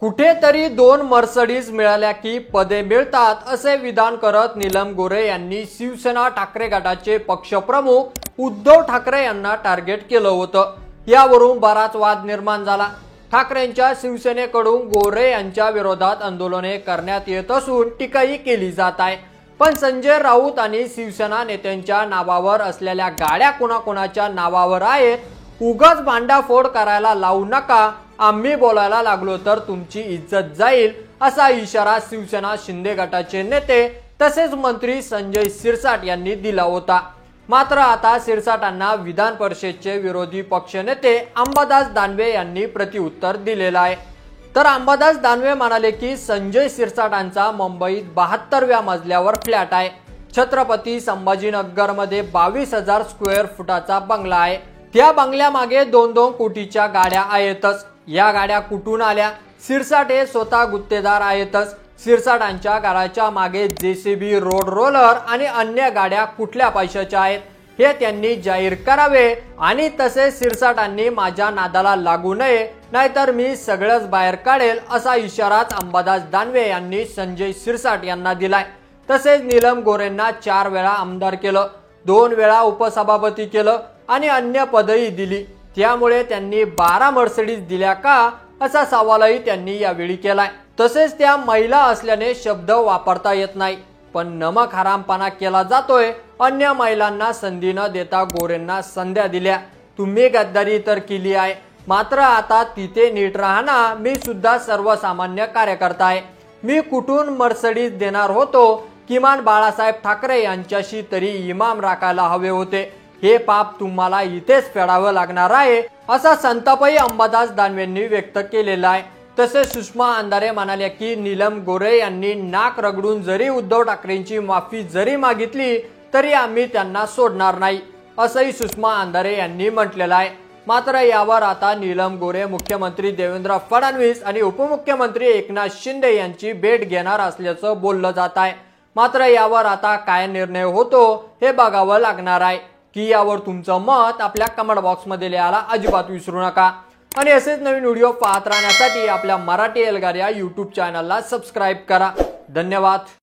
कुठेतरी 2 मर्सिडीज मिळाल्या की पदे मिळतात असे विधान करत नीलम गोऱ्हे यांनी शिवसेना ठाकरे गटाचे पक्षप्रमुख उद्धव ठाकरे यांना टार्गेट केलं होतं। यावरून बराच वाद निर्माण झाला। ठाकरेंच्या शिवसेनेकडून गोऱ्हे यांच्या विरोधात आंदोलने करण्यात येत असून टीकाही केली जात आहे। पण संजय राऊत आणि शिवसेना नेत्यांच्या नावावर असलेल्या गाड्या कोणाकोणाच्या नावावर आहेत, उगाच भांडाफोड करायला लावू नका, आम्ही बोलायला लागलो तर तुमची इज्जत जाईल असा इशारा शिवसेना शिंदे गटाचे नेते तसेच मंत्री संजय शिरसाट यांनी दिला होता। मात्र आता शिरसाटांना विधान परिषदेचे विरोधी पक्षनेते अंबादास दानवे यांनी प्रतिउत्तर दिलेलं आहे। तर अंबादास दानवे म्हणाले की संजय शिरसाटांचा मुंबईत 72व्या मजल्यावर फ्लॅट आहे। छत्रपती संभाजीनगर मध्ये 22,000 स्क्वेअर फुटाचा बंगला आहे। त्या बंगल्यामागे 2-2 कोटीच्या गाड्या आहेतच। या गाड्या कुठून आल्या? शिरसाट हे स्वतः गुत्तेदार आहेतच। शिरसाटांच्या घराच्या मागे जेसीबी, रोड रोलर आणि अन्य गाड्या कुठल्या पैशाच्या आहेत हे त्यांनी जाहीर करावे आणि तसेच शिरसाटांनी माझ्या नादाला लागू नये, नाहीतर मी सगळंच बाहेर काढेल असा इशाराच अंबादास दानवे यांनी संजय शिरसाट यांना दिलाय। तसेच नीलम गोऱ्हेंना 4 वेळा आमदार केलं, 2 वेळा उपसभापती केलं आणि अन्य पदही दिली, त्यामुळे त्यांनी 12 मर्सिडीज दिल्या का असा सवालही त्यांनी यावेळी केलाय। तसेच त्या महिला असल्याने शब्द वापरता येत नाही, पण नमक हरामपणा केला जातोय। अन्य महिलांना संधी न देता गोऱ्हेंना संध्या दिल्या। तुम्ही गद्दारी तर केली आहे, मात्र आता तिथे नीट राहणं। मी सुद्धा सर्वसामान्य कार्यकर्ता आहे, मी कुठून मर्सिडीज देणार होतो? किमान बाळासाहेब ठाकरे यांच्याशी तरी इमाम राखायला हवे होते। हे पाप तुम्हाला इथेच फेडावं लागणार आहे असा संतापही अंबादास दानवेंनी व्यक्त केलेला आहे। तसेच सुषमा अंधारे म्हणाल्या की नीलम गोऱ्हे यांनी नाक रगडून जरी उद्धव ठाकरेंची माफी जरी मागितली तरी आम्ही त्यांना सोडणार नाही असंही सुषमा अंधारे यांनी म्हटलेलं आहे। मात्र यावर आता नीलम गोऱ्हे मुख्यमंत्री देवेंद्र फडणवीस आणि उपमुख्यमंत्री एकनाथ शिंदे यांची भेट घेणार असल्याचं बोललं जात आहे। मात्र यावर आता काय निर्णय होतो हे बघावं लागणार आहे की यावर तुमचं मत आपल्या कमेंट बॉक्स मध्ये लिहायला अजिबात विसरू नका। आणि असेच नवीन व्हिडिओ पाहत राहण्यासाठी आपल्या मराठी एल्गार या YouTube चॅनलला सबस्क्राइब करा। धन्यवाद।